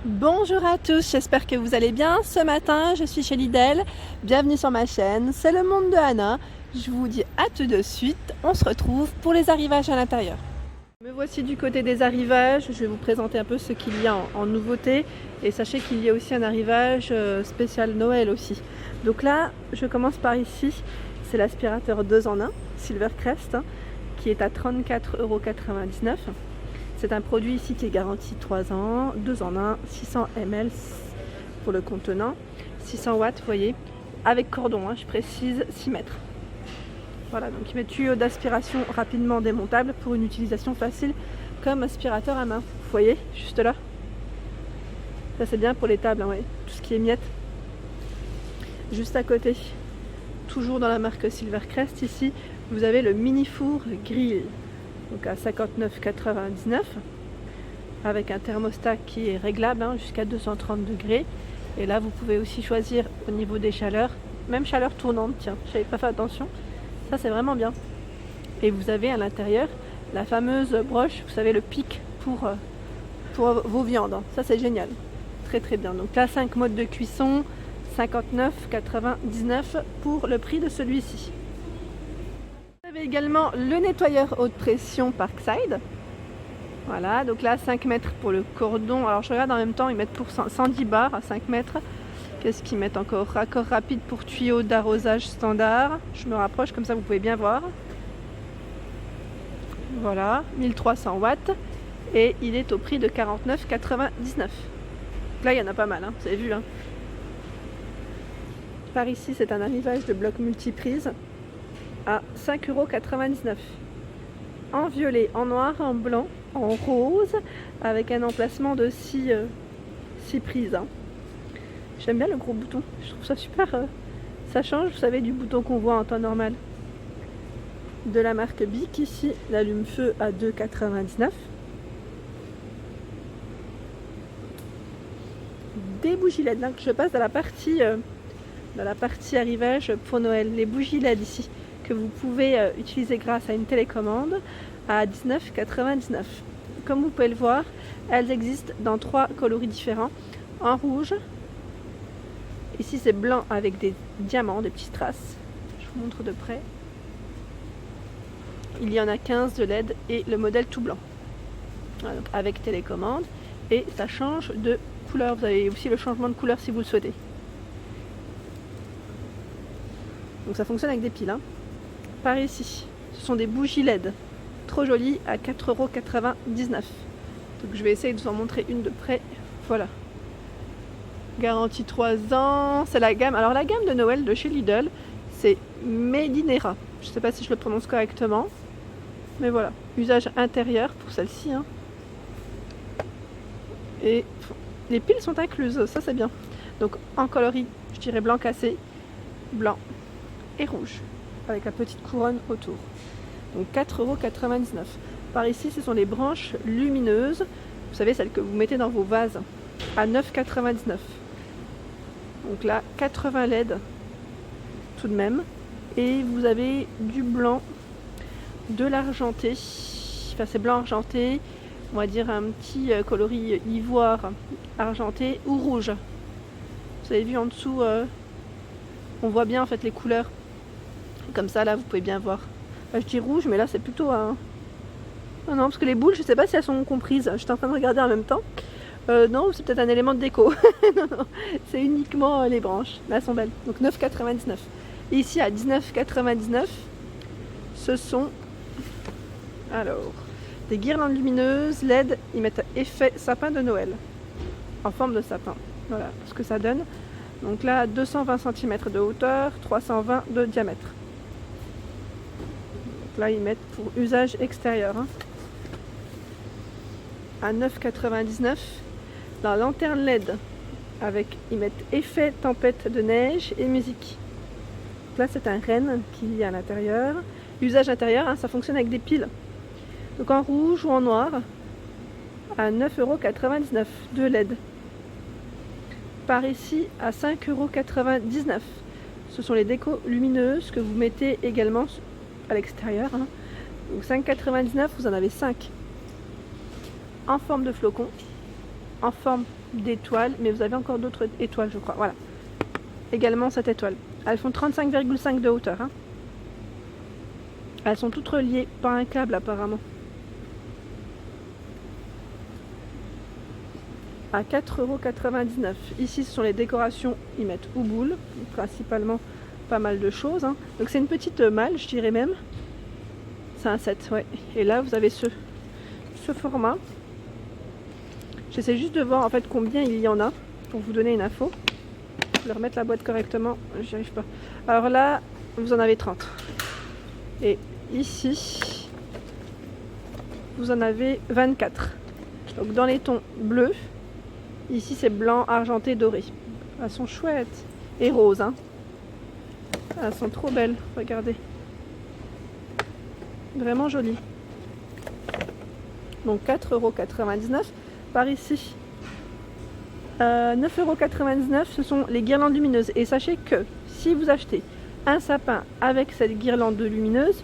Bonjour à tous, j'espère que vous allez bien. Ce matin, je suis chez Lidl. Bienvenue sur ma chaîne, c'est le monde de Anna. Je vous dis à tout de suite, on se retrouve pour les arrivages à l'intérieur. Me voici du côté des arrivages, je vais vous présenter un peu ce qu'il y a en nouveauté. Et sachez qu'il y a aussi un arrivage spécial Noël aussi. Donc là, je commence par ici, c'est l'aspirateur 2 en 1, Silvercrest, qui est à 34,99 €. C'est un produit ici qui est garanti 3 ans, 2 en 1, 600 ml pour le contenant, 600 watts, vous voyez, avec cordon, je précise 6 mètres. Voilà, donc il met tuyau d'aspiration rapidement démontable pour une utilisation facile comme aspirateur à main. Vous voyez, juste là. Ça c'est bien pour les tables, ouais, tout ce qui est miettes. Juste à côté, toujours dans la marque Silvercrest, ici, vous avez le mini four grill. Donc à 59,99 € avec un thermostat qui est réglable jusqu'à 230 degrés. Et là vous pouvez aussi choisir au niveau des chaleurs, même chaleur tournante, tiens, j'avais pas fait attention, ça c'est vraiment bien. Et vous avez à l'intérieur la fameuse broche, vous savez, le pic pour vos viandes, ça c'est génial, très très bien. Donc là 5 modes de cuisson, 59,99 € pour le prix de celui-ci. Vous avez également le nettoyeur haute pression Parkside. Voilà, donc là 5 mètres pour le cordon. Alors je regarde en même temps, ils mettent pour 110 bars à 5 mètres. Qu'est-ce qu'ils mettent encore? Raccord rapide pour tuyau d'arrosage standard. Je me rapproche comme ça vous pouvez bien voir. Voilà, 1300 watts. Et il est au prix de 49,99 €. Là il y en a pas mal, vous avez vu. Par ici c'est un arrivage de bloc multiprise à 5,99 €. En violet, en noir, en blanc, en rose, avec un emplacement de 6 prises. J'aime bien le gros bouton, je trouve ça super. Ça change, vous savez, du bouton qu'on voit en temps normal. De la marque Bic, ici, l'allume-feu à 2,99 €. Des bougies LED, donc je passe dans la partie arrivage pour Noël. Les bougies LED ici, que vous pouvez utiliser grâce à une télécommande à 19,99 €. Comme vous pouvez le voir, elles existent dans 3 coloris différents. En rouge, ici c'est blanc avec des diamants, des petites strass. Je vous montre de près. Il y en a 15 de LED et le modèle tout blanc. Voilà, donc avec télécommande et ça change de couleur. Vous avez aussi le changement de couleur si vous le souhaitez. Donc ça fonctionne avec des piles. Par ici, ce sont des bougies LED, trop jolies, à 4,99 €. Donc je vais essayer de vous en montrer une de près. Voilà. Garantie 3 ans, c'est la gamme. Alors la gamme de Noël de chez Lidl, c'est Medinera. Je ne sais pas si je le prononce correctement, mais voilà. Usage intérieur pour celle-ci. Et les piles sont incluses, ça c'est bien. Donc en coloris, je dirais blanc cassé, blanc et rouge, avec la petite couronne autour. Donc 4,99 €. Par ici, ce sont les branches lumineuses. Vous savez, celles que vous mettez dans vos vases, à 9,99 €. Donc là, 80 LED tout de même. Et vous avez du blanc, de l'argenté. Enfin, c'est blanc argenté. On va dire un petit coloris ivoire argenté ou rouge. Vous avez vu en dessous, on voit bien en fait les couleurs. Comme ça, là, vous pouvez bien voir. Enfin, je dis rouge, mais là, c'est plutôt un... Non, parce que les boules, je sais pas si elles sont comprises. J'étais en train de regarder en même temps. Non, c'est peut-être un élément de déco. Non, c'est uniquement les branches. Là, elles sont belles. Donc 9,99 €. Et ici, à 19,99 €, ce sont... Alors, des guirlandes lumineuses LED. Ils mettent effet sapin de Noël. En forme de sapin. Voilà ce que ça donne. Donc là, 220 cm de hauteur, 320 de diamètre. Là ils mettent pour usage extérieur. À 9,99 €. La lanterne LED avec, ils mettent effet tempête de neige et musique. Là c'est un renne qui est à l'intérieur. Usage intérieur, ça fonctionne avec des piles. Donc en rouge ou en noir à 9,99 € de LED. Par ici à 5,99 €. Ce sont les décos lumineuses que vous mettez également à l'extérieur. Donc 5,99 €, vous en avez 5 en forme de flocon, en forme d'étoile, mais vous avez encore d'autres étoiles, je crois. Voilà. Également cette étoile. Elles font 35,5 de hauteur. Hein. Elles sont toutes reliées par un câble apparemment. À 4,99 €. Ici, ce sont les décorations. Ils mettent houboule, principalement pas mal de choses. Hein. Donc c'est une petite malle, je dirais même. C'est un set, ouais. Et là, vous avez ce format. J'essaie juste de voir en fait combien il y en a pour vous donner une info. Je vais remettre la boîte correctement, j'y arrive pas. Alors là, vous en avez 30. Et ici, vous en avez 24. Donc dans les tons bleus, ici c'est blanc, argenté, doré. Elles sont chouettes. Et roses, hein. Elles sont trop belles, regardez. Vraiment jolies. Donc 4,99 €. Par ici, 9,99 €, ce sont les guirlandes lumineuses. Et sachez que si vous achetez un sapin avec cette guirlande lumineuse,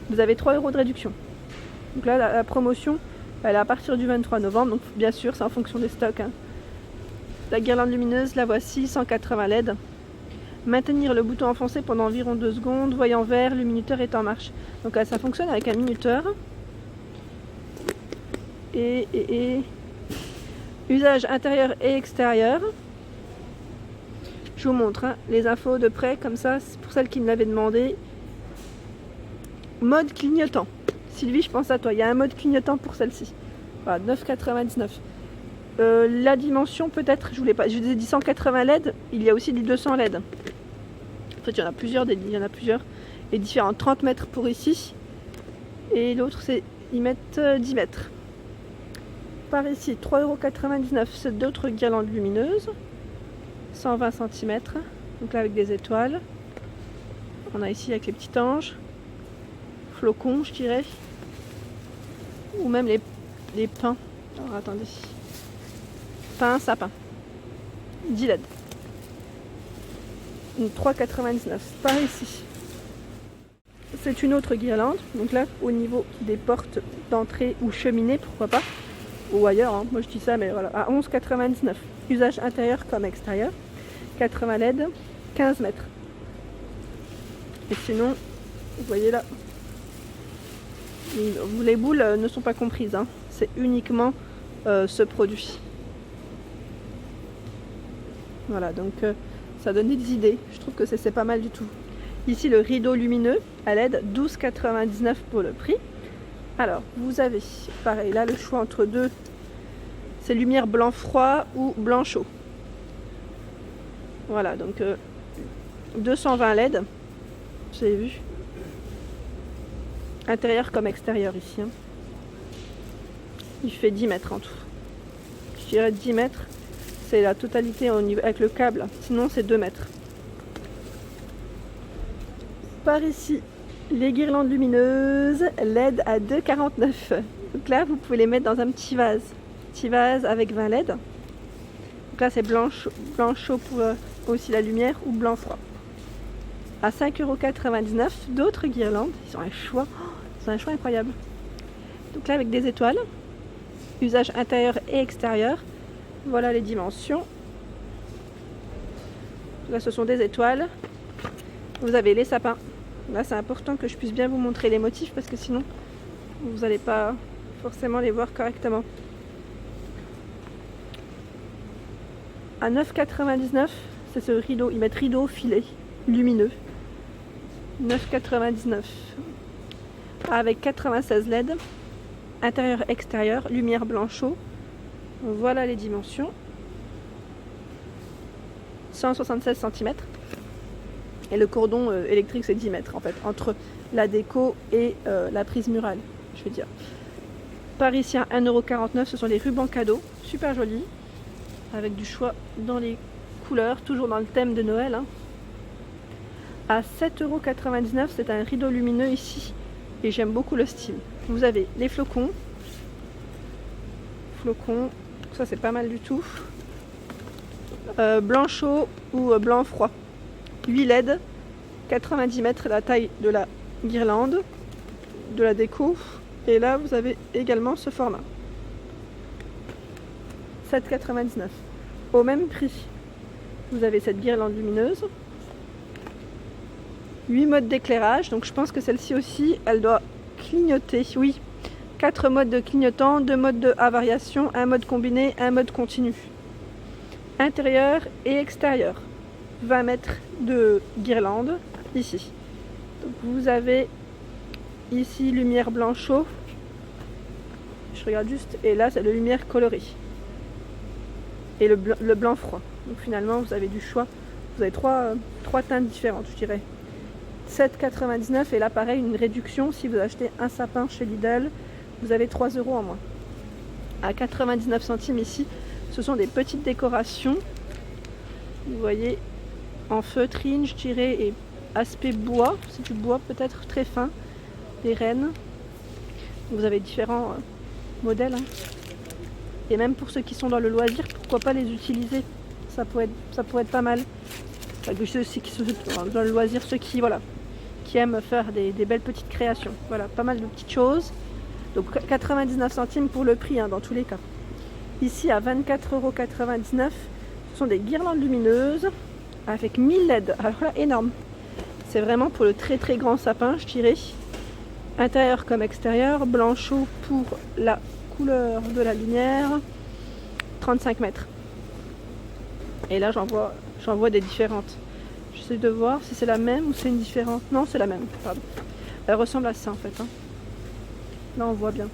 vous avez 3 € de réduction. Donc là, la promotion, elle est à partir du 23 novembre. Donc bien sûr, c'est en fonction des stocks. Hein. La guirlande lumineuse, la voici, 180 LED. Maintenir le bouton enfoncé pendant environ 2 secondes. Voyant vert, le minuteur est en marche. Donc là, ça fonctionne avec un minuteur. Et usage intérieur et extérieur. Je vous montre hein, les infos de près, comme ça, c'est pour celles qui me l'avaient demandé. Mode clignotant. Sylvie, je pense à toi. Il y a un mode clignotant pour celle-ci. Voilà, 9,99 €. La dimension, peut-être, je vous ai dit 180 LED. Il y a aussi des 200 LED. En fait, il y en a plusieurs. Et différents. 30 mètres pour ici. Et l'autre, c'est ils mettent 10 mètres. Par ici, 3,99 €, c'est d'autres guirlandes lumineuses, 120 cm, donc là avec des étoiles. On a ici avec les petits anges, flocons je dirais, ou même les pins. Alors attendez, pins, sapins, 10 LED. 3,99 €. Par ici, c'est une autre guirlande, donc là au niveau des portes d'entrée ou cheminée, pourquoi pas. Ou ailleurs, hein. Moi je dis ça, mais voilà, à 11,99 €. Usage intérieur comme extérieur. 80 LED, 15 mètres. Et sinon, vous voyez là, les boules ne sont pas comprises. Hein. C'est uniquement ce produit. Voilà, donc ça donne des idées. Je trouve que c'est pas mal du tout. Ici, le rideau lumineux à LED, 12,99 € pour le prix. Alors, vous avez, pareil, là, le choix entre deux, c'est lumière blanc froid ou blanc chaud. Voilà, donc 220 LED, vous avez vu. Intérieur comme extérieur ici. Hein. Il fait 10 mètres en tout. Je dirais 10 mètres, c'est la totalité au niveau, avec le câble, sinon c'est 2 mètres. Par ici, les guirlandes lumineuses LED à 2,49 €. Donc là, vous pouvez les mettre dans un petit vase. Petit vase avec 20 LED. Donc là, c'est blanc chaud pour aussi la lumière ou blanc froid. À 5,99 €, d'autres guirlandes. Ils ont un choix. C'est un choix incroyable. Donc là, avec des étoiles. Usage intérieur et extérieur. Voilà les dimensions. Là, ce sont des étoiles. Vous avez les sapins. Là, c'est important que je puisse bien vous montrer les motifs parce que sinon, vous n'allez pas forcément les voir correctement. À 9,99 €, c'est ce rideau. Ils mettent rideau filet lumineux. 9,99 € avec 96 LED. Intérieur, extérieur, lumière blanc chaud. Voilà les dimensions. 176 cm. Et le cordon électrique, c'est 10 mètres en fait, entre la déco et la prise murale, je veux dire. Par ici, à 1,49 €, ce sont les rubans cadeaux, super jolis, avec du choix dans les couleurs, toujours dans le thème de Noël. Hein. À 7,99 €, c'est un rideau lumineux ici, et j'aime beaucoup le style. Vous avez les flocons, ça c'est pas mal du tout. Blanc chaud ou blanc froid. 8 LED, 90 mètres la taille de la guirlande, de la déco. Et là, vous avez également ce format. 7,99 €. Au même prix, vous avez cette guirlande lumineuse. 8 modes d'éclairage, donc je pense que celle-ci aussi, elle doit clignoter. Oui, 4 modes de clignotant, 2 modes à variation, un mode combiné, un mode continu. Intérieur et extérieur. 20 mètres de guirlande ici. Donc vous avez ici lumière blanc chaud. Je regarde juste, et là c'est de lumière colorée. Et le blanc froid. Donc finalement vous avez du choix. Vous avez trois teintes différentes, je dirais. 7,99 € et là pareil une réduction si vous achetez un sapin chez Lidl, vous avez 3 € en moins. À 99 centimes ici, ce sont des petites décorations. Vous voyez en feutrine, je dirais, et aspect bois, c'est du bois peut-être très fin, des rennes. Vous avez différents modèles. Hein. Et même pour ceux qui sont dans le loisir, pourquoi pas les utiliser? Ça pourrait être pas mal. Ceux qui sont dans le loisir, ceux qui aiment faire des belles petites créations. Voilà, pas mal de petites choses. Donc 99 centimes pour le prix, hein, dans tous les cas. Ici à 24,99 €, ce sont des guirlandes lumineuses avec 1000 LED. Alors là, énorme. C'est vraiment pour le très très grand sapin, je dirais. Intérieur comme extérieur, blanc chaud pour la couleur de la lumière. 35 mètres. Et là, j'en vois des différentes. J'essaie de voir si c'est la même ou c'est une différente. Non, c'est la même, pardon. Elle ressemble à ça en fait. Hein. Là, on voit bien.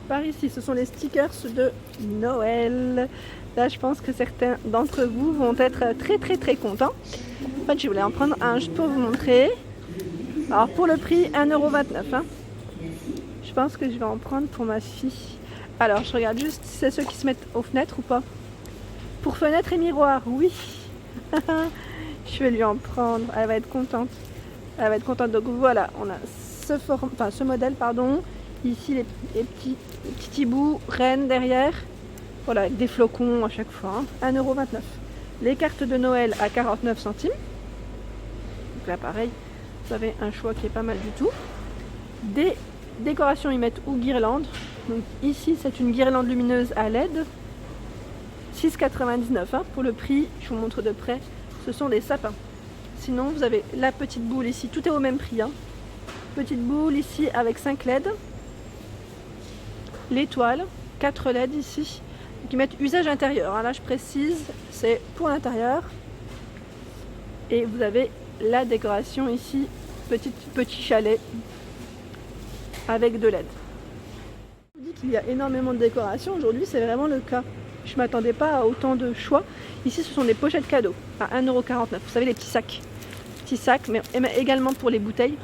Par ici, ce sont les stickers de Noël. Là, je pense que certains d'entre vous vont être très très très contents. En fait, je voulais en prendre un juste pour vous montrer. Alors, pour le prix, 1,29 €. Hein. Je pense que je vais en prendre pour ma fille. Alors, je regarde juste si c'est ceux qui se mettent aux fenêtres ou pas. Pour fenêtre et miroir, oui. Je vais lui en prendre. Elle va être contente. Elle va être contente. Donc voilà, on a ce modèle, pardon. Ici, les petits hiboux, rennes derrière. Voilà, avec des flocons à chaque fois. Hein. 1,29 €. Les cartes de Noël à 49 centimes. Donc là, pareil, vous avez un choix qui est pas mal du tout. Des décorations, ils mettent ou guirlandes. Donc ici, c'est une guirlande lumineuse à LED. 6,99 € hein, pour le prix, je vous montre de près, ce sont des sapins. Sinon vous avez la petite boule ici, tout est au même prix. Hein. Petite boule ici avec 5 LED. L'étoile, 4 LED ici, qui mettent usage intérieur. Hein. Là je précise, c'est pour l'intérieur. Et vous avez la décoration ici, petit chalet avec 2 LED. Je vous dis qu'il y a énormément de décorations, aujourd'hui c'est vraiment le cas. Je ne m'attendais pas à autant de choix. Ici, ce sont des pochettes cadeaux à 1,49 €. Vous savez, les petits sacs. Petits sacs, mais également pour les bouteilles.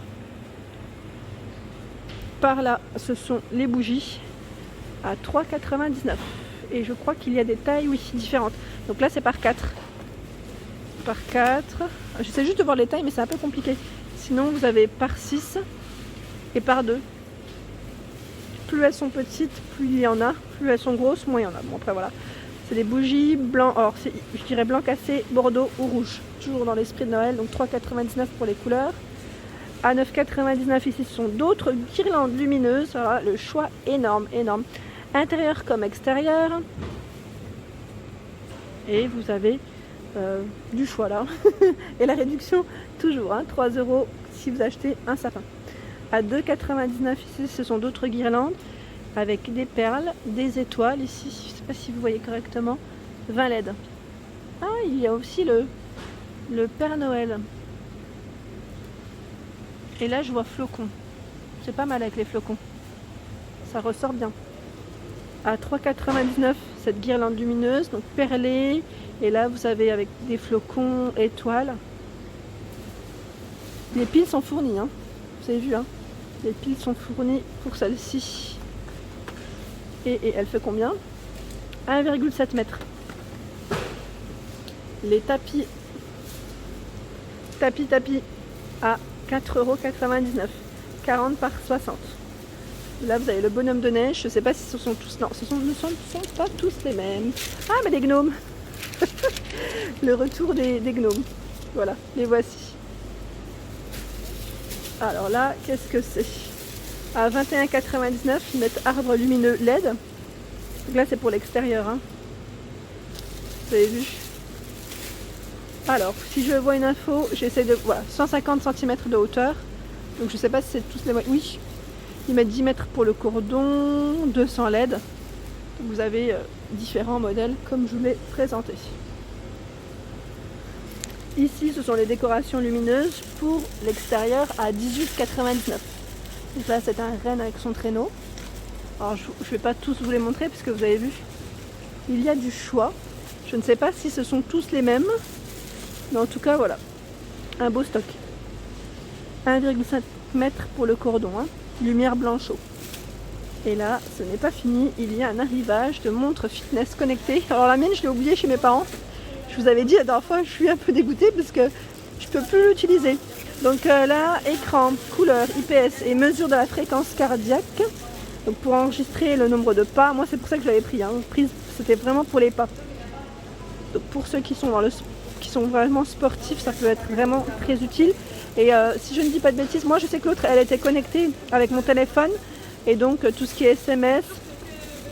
Par là, ce sont les bougies à 3,99 €. Et je crois qu'il y a des tailles, oui, différentes. Donc là, c'est par 4. Par 4. J'essaie juste de voir les tailles, mais c'est un peu compliqué. Sinon, vous avez par 6 et par 2. Plus elles sont petites, plus il y en a. Plus elles sont grosses, moins il y en a. Bon, après, voilà. C'est des bougies blanc, alors je dirais blanc cassé, bordeaux ou rouge. Toujours dans l'esprit de Noël, donc 3,99 € pour les couleurs. À 9,99 € ici, ce sont d'autres guirlandes lumineuses. Voilà, le choix énorme, énorme. Intérieur comme extérieur. Et vous avez du choix là. Et la réduction, toujours, hein, 3 € si vous achetez un sapin. À 2,99 € ici, ce sont d'autres guirlandes. Avec des perles, des étoiles ici, je ne sais pas si vous voyez correctement, 20 LED. Ah, il y a aussi le Père Noël. Et là, je vois flocons. C'est pas mal avec les flocons. Ça ressort bien. À 3,99 € cette guirlande lumineuse, donc perlée. Et là, vous avez avec des flocons, étoiles. Les piles sont fournies, hein. Vous avez vu, hein. Les piles sont fournies pour celle-ci. Et elle fait combien? 1,7 m. Les tapis à 4,99 €. 40 par 60. Là vous avez le bonhomme de neige. Je ne sais pas si ce sont tous. Non, ce ne sont pas tous les mêmes. Ah mais les gnomes. Le retour des gnomes. Voilà, les voici. Alors là, qu'est-ce que c'est? À 21,99 €, ils mettent arbre lumineux LED. Donc là c'est pour l'extérieur, hein. Vous avez vu. Alors, si je vois une info, j'essaie de... Voilà, 150 cm de hauteur. Donc je sais pas si c'est tous les... Oui, ils mettent 10 mètres pour le cordon, 200 LED. Donc vous avez différents modèles comme je vous l'ai présenté. Ici, ce sont les décorations lumineuses pour l'extérieur à 18,99 €. Donc là, c'est un renne avec son traîneau. Alors, je ne vais pas tous vous les montrer puisque vous avez vu, il y a du choix. Je ne sais pas si ce sont tous les mêmes. Mais en tout cas, voilà, un beau stock. 1,5 m pour le cordon, hein. Lumière blanchot. Et là, ce n'est pas fini, il y a un arrivage de montres fitness connectées. Alors la mienne, je l'ai oubliée chez mes parents. Je vous avais dit la dernière fois, je suis un peu dégoûtée parce que je ne peux plus l'utiliser. Donc là, écran, couleur, IPS et mesure de la fréquence cardiaque. Donc pour enregistrer le nombre de pas, moi c'est pour ça que je l'avais pris. Hein. C'était vraiment pour les pas. Donc pour ceux qui sont qui sont vraiment sportifs, ça peut être vraiment très utile. Et si je ne dis pas de bêtises, moi je sais que l'autre elle était connectée avec mon téléphone et donc tout ce qui est SMS,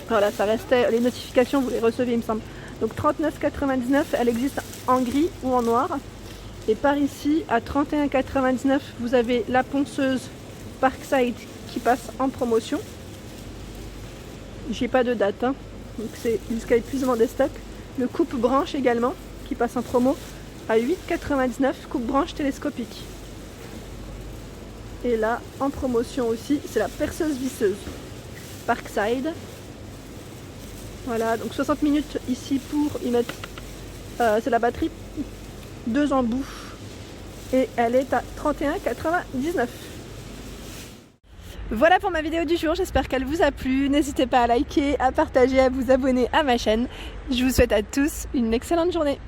voilà, ça restait, les notifications vous les recevez il me semble. Donc 39,99 €, elle existe en gris ou en noir. Et par ici à 31,99 € vous avez la ponceuse Parkside qui passe en promotion. J'ai pas de date, hein. Donc c'est jusqu'à épuisement des stocks. Le coupe-branche également qui passe en promo à 8,99 €, coupe-branche télescopique. Et là en promotion aussi, c'est la perceuse visseuse Parkside. Voilà, donc 60 minutes ici pour y mettre, c'est la batterie, 2 embouts et elle est à 31,99 €. Voilà pour ma vidéo du jour, j'espère qu'elle vous a plu. N'hésitez pas à liker, à partager, à vous abonner à ma chaîne. Je vous souhaite à tous une excellente journée.